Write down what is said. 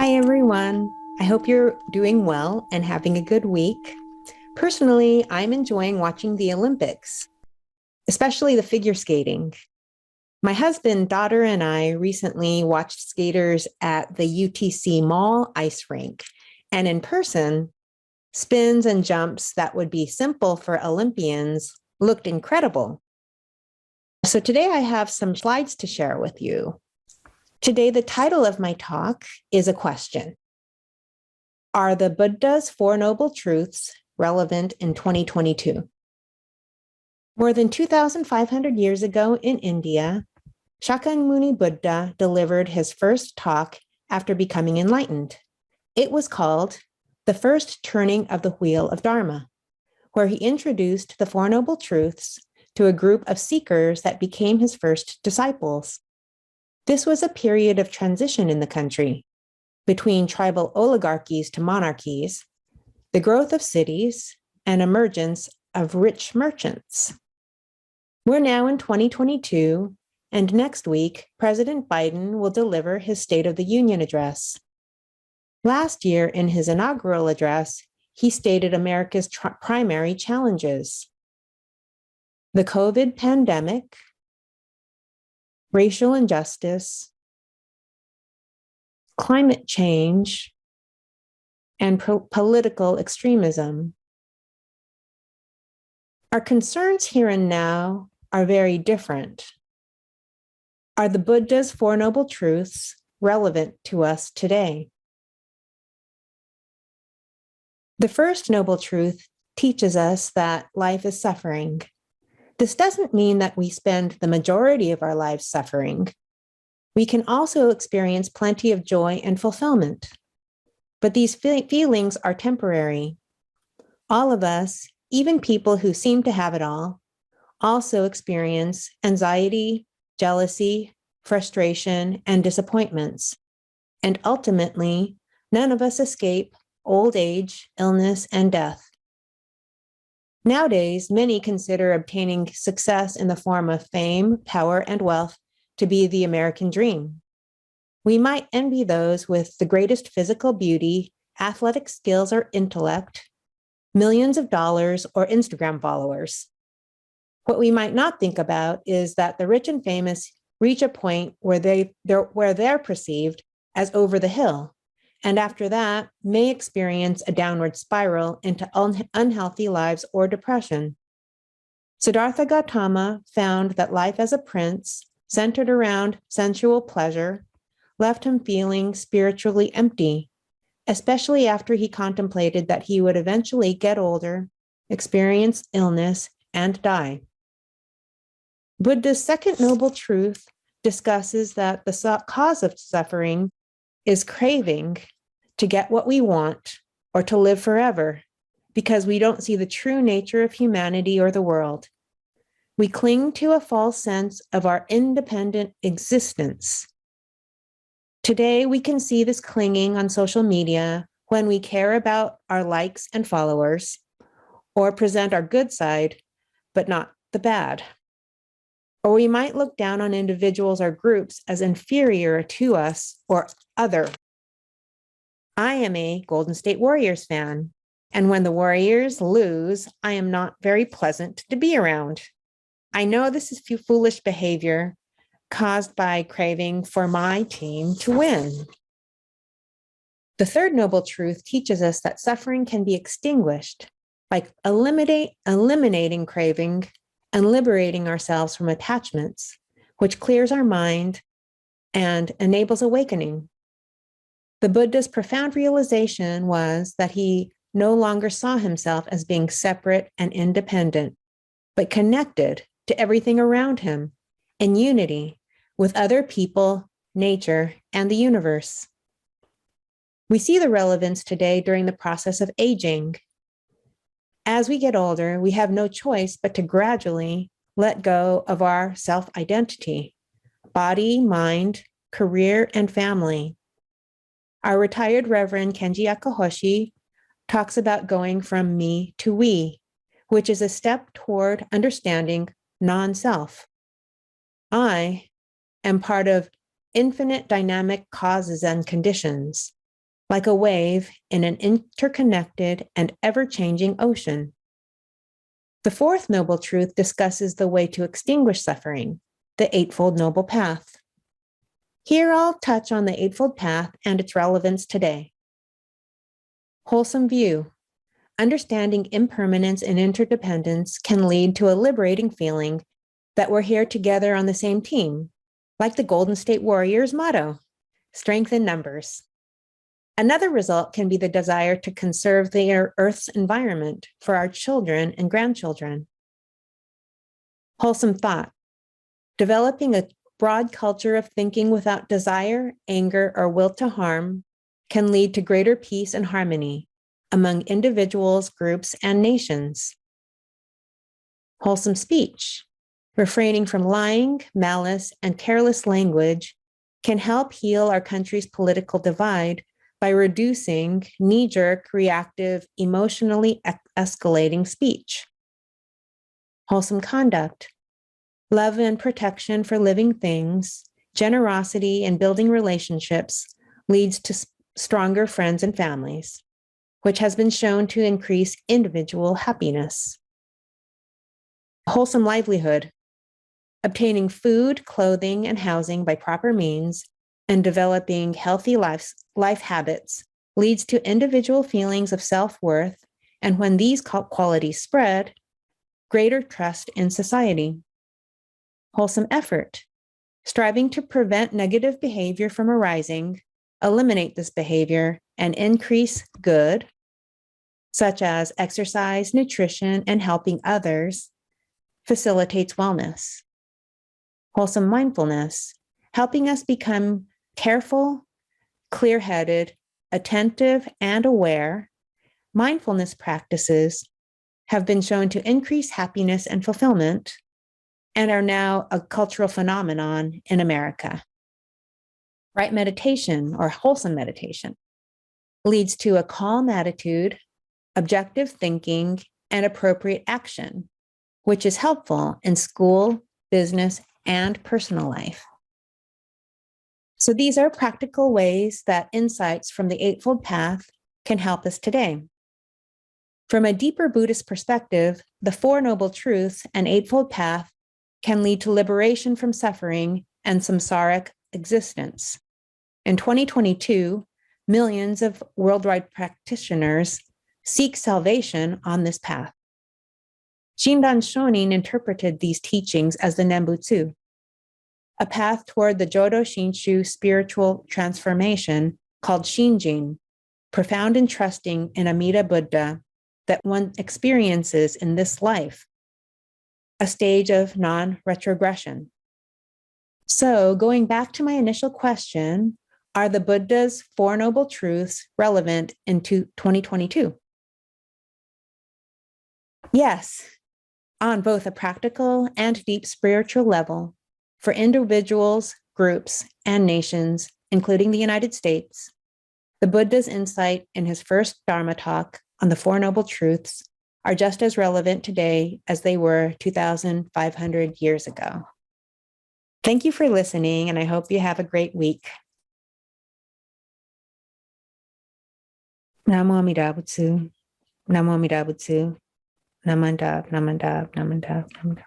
Hi, everyone. I hope you're doing well and having a good week. Personally, I'm enjoying watching the Olympics, especially the figure skating. My husband, daughter, and I recently watched skaters at the UTC Mall ice rink. And in person, spins and jumps that would be simple for Olympians looked incredible. So today I have some slides to share with you. Today, the title of my talk is a question. Are the Buddha's Four Noble Truths relevant in 2022? More than 2,500 years ago in India, Shakyamuni Buddha delivered his first talk after becoming enlightened. It was called The First Turning of the Wheel of Dharma, where he introduced the Four Noble Truths to a group of seekers that became his first disciples. This was a period of transition in the country between tribal oligarchies to monarchies, the growth of cities, and emergence of rich merchants. We're now in 2022, and next week, President Biden will deliver his State of the Union address. Last year, in his inaugural address, he stated America's primary challenges: the COVID pandemic, racial injustice, climate change, and political extremism. Our concerns here and now are very different. Are the Buddha's Four Noble Truths relevant to us today? The first noble truth teaches us that life is suffering. This doesn't mean that we spend the majority of our lives suffering. We can also experience plenty of joy and fulfillment. But these feelings are temporary. All of us, even people who seem to have it all, also experience anxiety, jealousy, frustration, and disappointments. And ultimately, none of us escape old age, illness, and death. Nowadays, many consider obtaining success in the form of fame, power, and wealth to be the American dream. We might envy those with the greatest physical beauty, athletic skills, or intellect, millions of dollars, or Instagram followers. What we might not think about is that the rich and famous reach a point where they're perceived as over the hill, and after that may experience a downward spiral into unhealthy lives or depression. Siddhartha Gautama found that life as a prince, centered around sensual pleasure, left him feeling spiritually empty, especially after he contemplated that he would eventually get older, experience illness, and die. Buddha's second noble truth discusses that the cause of suffering is craving to get what we want or to live forever, because we don't see the true nature of humanity or the world. We cling to a false sense of our independent existence. Today, we can see this clinging on social media when we care about our likes and followers, or present our good side, but not the bad. Or we might look down on individuals or groups as inferior to us or other. I am a Golden State Warriors fan, and when the Warriors lose, I am not very pleasant to be around. I know this is foolish behavior caused by craving for my team to win. The third noble truth teaches us that suffering can be extinguished by eliminating craving and liberating ourselves from attachments, which clears our mind and enables awakening. The Buddha's profound realization was that he no longer saw himself as being separate and independent, but connected to everything around him in unity with other people, nature, and the universe. We see the relevance today during the process of aging. As we get older, we have no choice but to gradually let go of our self-identity, body, mind, career, and family. Our retired Reverend Kenji Akahoshi talks about going from me to we, which is a step toward understanding non-self. I am part of infinite dynamic causes and conditions. like a wave in an interconnected and ever-changing ocean. The fourth noble truth discusses the way to extinguish suffering, the Eightfold Noble Path. Here I'll touch on the Eightfold Path and its relevance today. Wholesome view. Understanding impermanence and interdependence can lead to a liberating feeling that we're here together on the same team, like the Golden State Warriors motto, strength in numbers. Another result can be the desire to conserve the Earth's environment for our children and grandchildren. Wholesome thought. Developing a broad culture of thinking without desire, anger, or will to harm can lead to greater peace and harmony among individuals, groups, and nations. Wholesome speech. Refraining from lying, malice, and careless language can help heal our country's political divide by reducing knee-jerk, reactive, emotionally escalating speech. Wholesome conduct. Love and protection for living things, generosity, and building relationships leads to stronger friends and families, which has been shown to increase individual happiness. Wholesome livelihood. Obtaining food, clothing, and housing by proper means and developing healthy life habits leads to individual feelings of self-worth, and when these qualities spread, greater trust in society. Wholesome effort. Striving to prevent negative behavior from arising, eliminate this behavior, and increase good, such as exercise, nutrition, and helping others, facilitates wellness. Wholesome mindfulness, helping us become careful, clear-headed, attentive, and aware. Mindfulness practices have been shown to increase happiness and fulfillment and are now a cultural phenomenon in America. Right meditation, or wholesome meditation, leads to a calm attitude, objective thinking, and appropriate action, which is helpful in school, business, and personal life. So these are practical ways that insights from the Eightfold Path can help us today. From a deeper Buddhist perspective, the Four Noble Truths and Eightfold Path can lead to liberation from suffering and samsaric existence. In 2022, millions of worldwide practitioners seek salvation on this path. Shinran Shonin interpreted these teachings as the Nembutsu, a path toward the Jodo Shinshu spiritual transformation called Shinjin, profound and trusting in Amida Buddha that one experiences in this life, a stage of non-retrogression. So going back to my initial question, are the Buddha's Four Noble Truths relevant in 2022? Yes, on both a practical and deep spiritual level, for individuals, groups, and nations, including the United States, the Buddha's insight in his first Dharma talk on the Four Noble Truths are just as relevant today as they were 2,500 years ago. Thank you for listening, and I hope you have a great week. Namo Amida Butsu, Namo Amida Butsu, Namandab, Namandab, Namandab, Namandab.